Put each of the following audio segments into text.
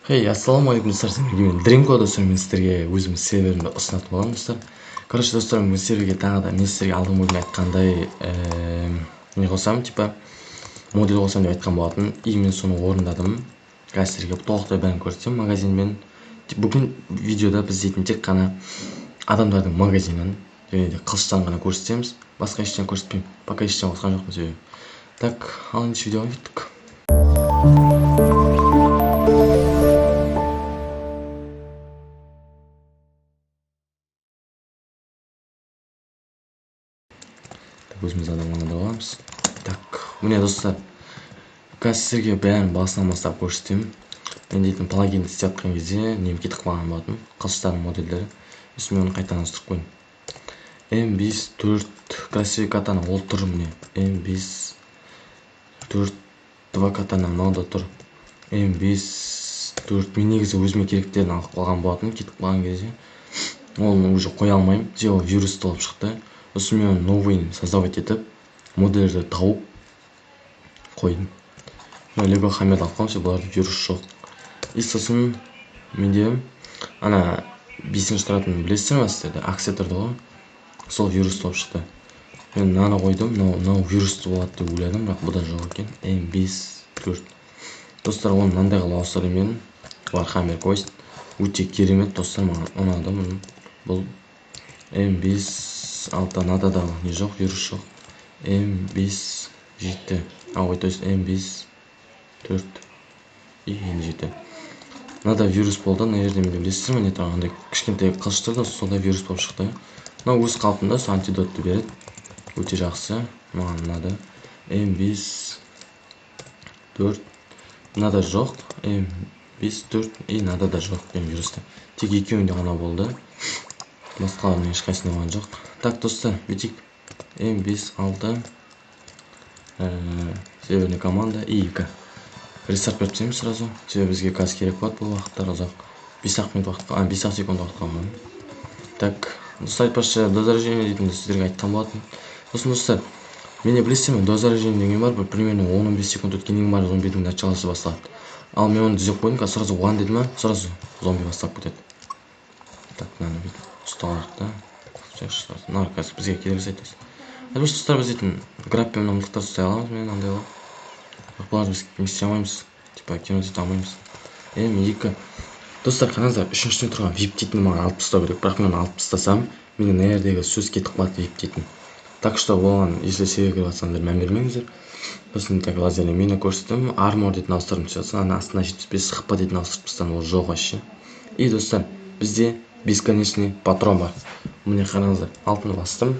Хей, ассалаумағалейкум достар, мен Дринго достар, мен сіздерге өзімнің серверімді ұсынатын боламын достар. Короче достар, мен серверге тағы да мен сіздерге алдыңғы бөлімде айтқандай не қосамын, типа модель қосамын деп айтқан болатын, и мен соны орындадым. Қазір сіздерге толықтай бәрін көрсетемін магазинмен. Бүгін видеода біз дейтін тек қана адамдардың магазинін және де қылыштан ғана көрсетеміз, басқа ештеңе көрсетпеймін. Пока ештеңе қосқан жоқпын себебі. Так, ал енді видеоға кеттік. Өзіміз адамға боламыз. Так, міне достар, қазір сіздерге бәрін басынан бастап көрсетемін. Мен дейтін плагинді істеп жатқан кезде нем кетіп қалған болатын, қылыштардың модельдері. Сосын оны қайтадан ауыстырып қойдым. M5 4 красивый катана ол тұр міне. M5 4 2 катана мынау тұр. M5 4 мен негізі өзіме керектерін алып қалған болатын, кетіп қалған кезде. Оны уже қоя алмаймын, себебі вирусты болып шықты. Сосын мен новый создавать етіп, модельді тауып қойдым. Лего хаммерді алып қалдым, себебі бұларда вирус жоқ. И сосын менде ана 5-ші тұратын білесіздер ме сіздерде, акция тұрды ғой, сол вирус болып шықты. Мен мынаны қойдым, мынау вирусты болады деп ойладым, бірақ бұда жоқ екен. M5 4. Достар, оны мынандай қылып ауыстырдым мен. Warhammer Quest өте керемет достар, маған ұнады. Бұл M5 6 надада не жоқ, вирус жоқ. M5 7. Ой, то есть M5 4 и енді 7. Мынада вирус болды, мына жерде менде білесіздер ме, не тұрғандай кішкентай қылыштар да сонда вирус болып шықты. Мынау өз қалпында антидотты береді. Өте жақсы, маған ұнады. M5 4. Мынада жоқ, M5 4 и мынада да жоқ вирусты. Тек екеуінде ғана болды. Басқаларының ешқайсында болған жоқ. Так, достар, бүйтейік. M5 6. Северная команда и 2. Рестарт беріп тастаймыз сразу. Себебі бізге қазір керек болады бұл уақыттар ұзақ. 5 минут уақыт қалған, 5 секунд уақыт қалған. Так, достар, айтпақшы до заражения дейтінді сіздерге айтқан болатын. Сосын достар, менде білесіздер ме, до заражения деген бар, бір примерно 10-15 секунд өткеннен бар зомбидің началасы басталады. Ал мен оны түзеп қойдым, қазір сразу 1 дедім, сразу зомби бастап кетеді. Так, мынаны бүйтіп ұсталайық та. Мына қазір бізге келесі айтасыз. Айтпақшы достар, біз дейтін граппен мындықтар ұстай аламыз, мен андай ғой. Бұлар біз не істей алмаймыз, типа кино істей алмаймыз. M2. Достар, қараңыздар, үшіншіден тұрған VIP дейтін маған алып тастау керек, бірақ мен алып тастасам, менің мына жердегі сөз кетіп қалады VIP дейтін. Так что оған, если серверге кіріп жатсаңыздар, мән бермеңіздер. Сосын так лазерный мина көрсеттім, армор дейтін ауыстырдым түсетін, ана астына 75 хп дейтін ауыстырып тастадым, ол жоқ вообще. И достар, бізде бесконечный патрон бар. Міне қараңыздар, алтыны бастым.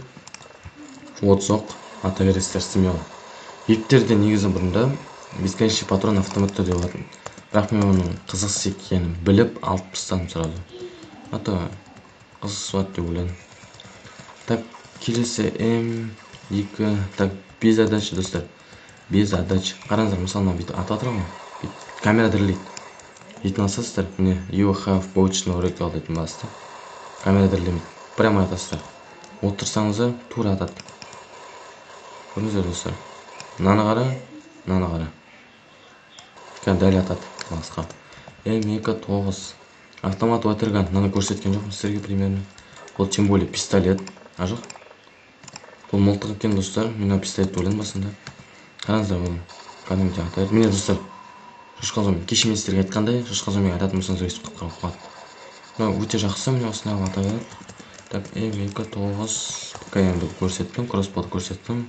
От соқ, ата бересіздер стемел. VIPтерде негізі бұрында бесконечный патрон автоматты деп болатын. Бірақ мен оның қызықсыз екенін біліп алып тастадым сразу. Ата қызықсыз болады деп ойладым. Так, келесі M2. Так, без задачи достар. Без задачи. Қараңыздар, мысалы мына бүйтіп ата тұрған ғой. Камера дірілейді. Дейтін алсасыздар, міне you have получено rectal дейтін басты. Камера дірілемейді. Прямо атасыздар. Отырсаңыздар, тура атады. Көрдіңіздер достар. Мынаны қара, мынаны қара. Кән дәл атады басқа. M2 автомат ватерган. Мынаны көрсеткен жоқпын сіздерге примерно. Бұл тем более пистолет. А жоқ. Бұл мылтық екен достар. Мен пистолет ойладым басында. Қараңыздар, бұл кәдімгідей атайды. Міне достар, шошқа зомби. Кеше мен сіздерге айтқандай, шошқа зомбиға ататын болсаңыз өйстіп қалып қалады. Мынау өте жақсы, міне осындай ата береді. Так, M2 пока енді көрсеттім, кросспод көрсеттім.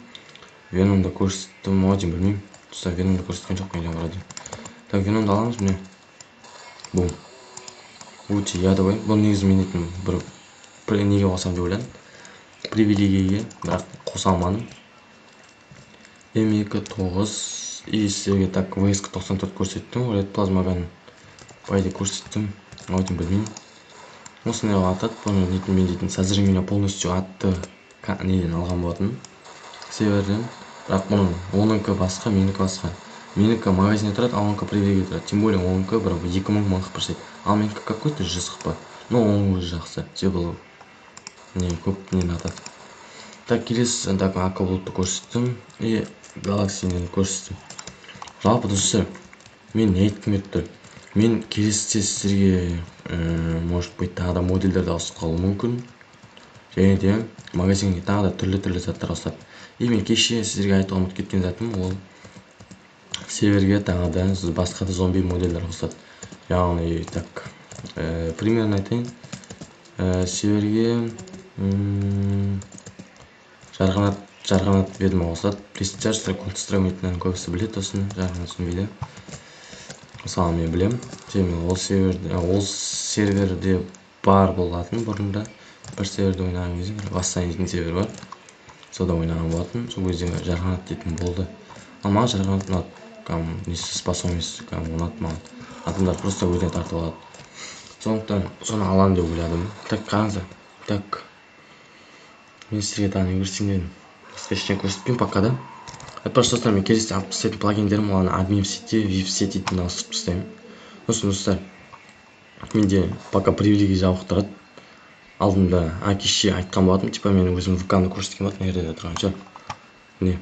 Веномды көрсеттім, один білмеймін. Достар, Веномды көрсеткен жоқ, мен вроде. Так, Веномды аламыз міне. Бұл өте ядовый. Бұл негізі мен етін бір неге қосам деп ойладым. Привилегияге, бірақ қоса алмадым. M2 и сіздерге так VSK 94 көрсеттім. Red плазмадан пайда көрсеттім. Один білмеймін. Осындай атады. Бұны нетін мен дейтін созрение полностью атты неден алған болатын. Северден. Бірақ бұның 10-кі басқа, менікі басқа. Менікі магазине тұрады, ал 10-кі привилегия тұрады. Тем более 10-кі бір 2000 хп жасайды. Ал менікі какой-то 100 хп. Но оның өзі жақсы. Себебі не көп нені атады. Так, келесі ак болтты көрсеттім. И галаксияны көрсеттім. Жалпы достар, мен не айткім келіп тұр. мен келесіде сіздерге может быть тағы да модульдерді ауыстырып қалуы мүмкін, және де магазинге тағы да түрлі заттар ауысады. И мен кеше сіздерге айтуға ұмытып кеткен затым, ол серверге тағы да басқа да зомби модельдер қосады. Яғни так примерно айтайын, серверге жарғанат ведомо қосады. Пресс-чарджер, Counter-Strike көбісі біледі осыны, жарғанат түсінбейді. Мысалы мен білем, ол серверде бар болатын бұрында. Бір серверде ойнаған кезде, Восстание дейтін сервер бар. Сода ойнаған болатын, сол кезде жарғанат дейтін болды. Ал маған жарғанат ұнады, несі спасу емес, ұнады маған. Адамдар просто өзіне тартып алады. Сондықтан соны алам деп ойладым. Так, қараңыздар. Так, мен сіздерге тағы не көрсетейін дедім. Ештеңе көрсетпеймін пока да. Просто достар, мен келесіде алып тастайтын плагиндерім, оларды админ сетте, VIP сететін ауыстырып тастаймын. Достар, менде пока привилегия жабық тұрады. Алдында кеше айтқан болатым, типа мен өзім ВК-ны көрсеткен болатым, жерде тұрған шығар. Міне,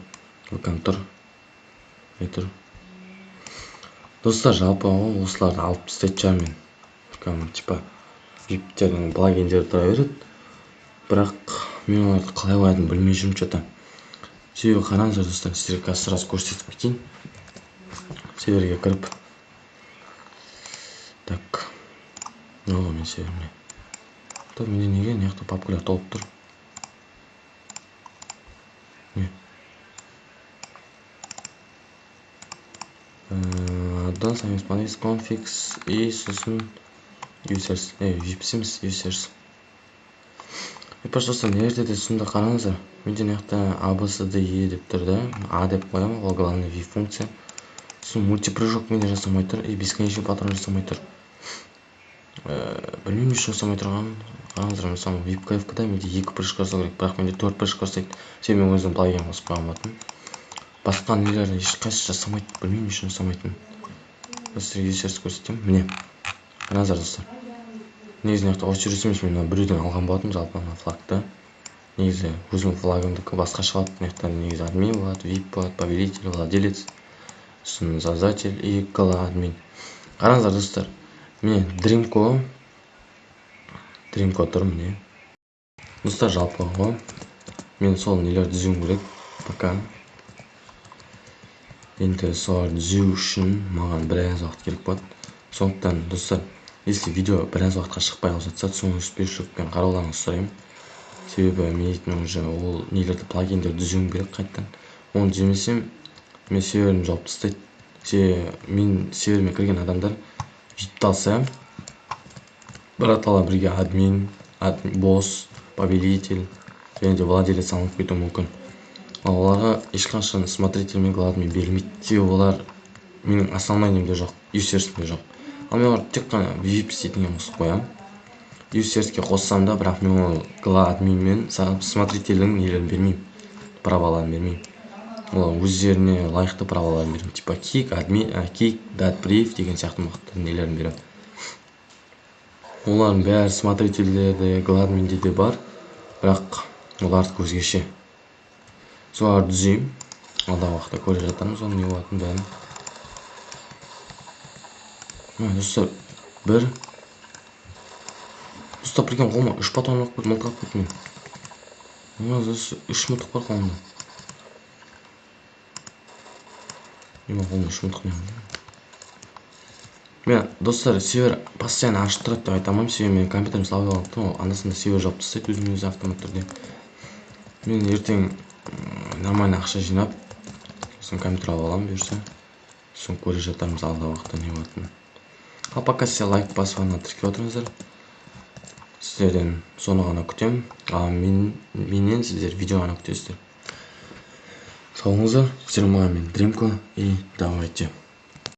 ВК-м тұр. Тұр. Достар, жалпы осыларды алып тастайтын шығар мен. ВК-м типа VIP-тердің плагиндері тұра береді. Бірақ мен оларды қалай қоятынын білмей жүрмін что-то. Себебі қараңыздар достар, сіздерге қазір сразу көрсетіп кетейін. Серверге кіріп. Так. Мен серверіне. Так, менде неге неяқта папкалар толып тұр. Advanced Spanish Configs и сосын Users. VIPs емес, Users. Просто не жерде сонда қараңыздар. Менде неяқта ABCDE деп тұр да. А деп қоямын, ол главный VIP функция. Сосын мультипрыжок менде жасамай тұр, и бесконечный патрон жасамай тұр. Білмеймін үшін жасамай тұрғанын. Қараңыздар, мысалы VIP-каевкада менде 2 прыжка жасау керек, бірақ менде 4 прыжка жасайды. Себебі мен өзім плагин қосып қойған болатынмын. Басқа нелерді ешқайсысы жасамайды, білмеймін үшін жасамайтын. Сіздерге есеріс көрсетемін. Міне, қараңыздар достар. Негізі неяқта очередь емес, мен біреуден алған болатым, жалпы флагты. Негізі өзім флагымдікі басқа шығады. Неяқта негізі админ болады, VIP болады, повелитель, владелец, сосын создатель и админ. Қараңыздар достар, міне Dreamco тұр, міне. Достар, жалпы ғой, мен сол нелерді түзуім керек, пока. Енді соларды түзу үшін маған біраз уақыт керек болады. Сондықтан достар, если видео біраз уақытқа шықпай жатса, түсінбеушілікпен қарауларыңызды сұраймын. Себебі мен уже ол нелерді плагиндерді түзуім керек қайттан. Оны түземесем, мен серверімді жауып тастайды. Мен серверіме кірген адамдар VIP-ті алса, біратала бірге админ, босс, повелитель және де владелец алынып кетуі мүмкін. Ал оларға ешқашан смотритель мен гладмин берілмейді. Себебі олар менің основной немде жоқ, Users'імде жоқ. Ал мен оларды тек қана VIP сетіне қосып қоямын. Users'ке қоссам да, бірақ мен ол админ мен смотрительдің нелерін бермеймін, праваларын бермеймін. Олар өздеріне лайықты праваларын беремін. Типа kick, dat brief деген сияқты мықты нелерін беремін. Олардың бәрі смотрительдерде, гладминде де бар, бірақ оларды өзгеше. Соларды түзеймін. Алдағы уақытта көре жатармыз, оның не болатынын бәрін. Достар, достар, прикинь, қолыма 3 патрон алып кетіп, мылтық алып кетті мен. 3 мылтық бар қолымда. Мен қолымда 3 мылтық не қылдым. Мен, достар, сервер постоянно ашып тұрады деп айтамын, себебі мен компьютерім слабый болғандықтан, ол анда-санда сервер жауып тастайды өзімен-өзі автомат түрде. Мен ертең нормально ақша жинап, сосын компьютер алып аламын бұйырса. Сосын көре жатармыз алдағы уақытта не болатынын. Ал пока сіздер лайк басып ғана тіркеп отырыңыздар. Сіздерден соны ғана күтемін. Ал менен сіздер видео ғана күтесіздер. Сау болыңыздар. Сіздер маған мен Dreamco и давайте.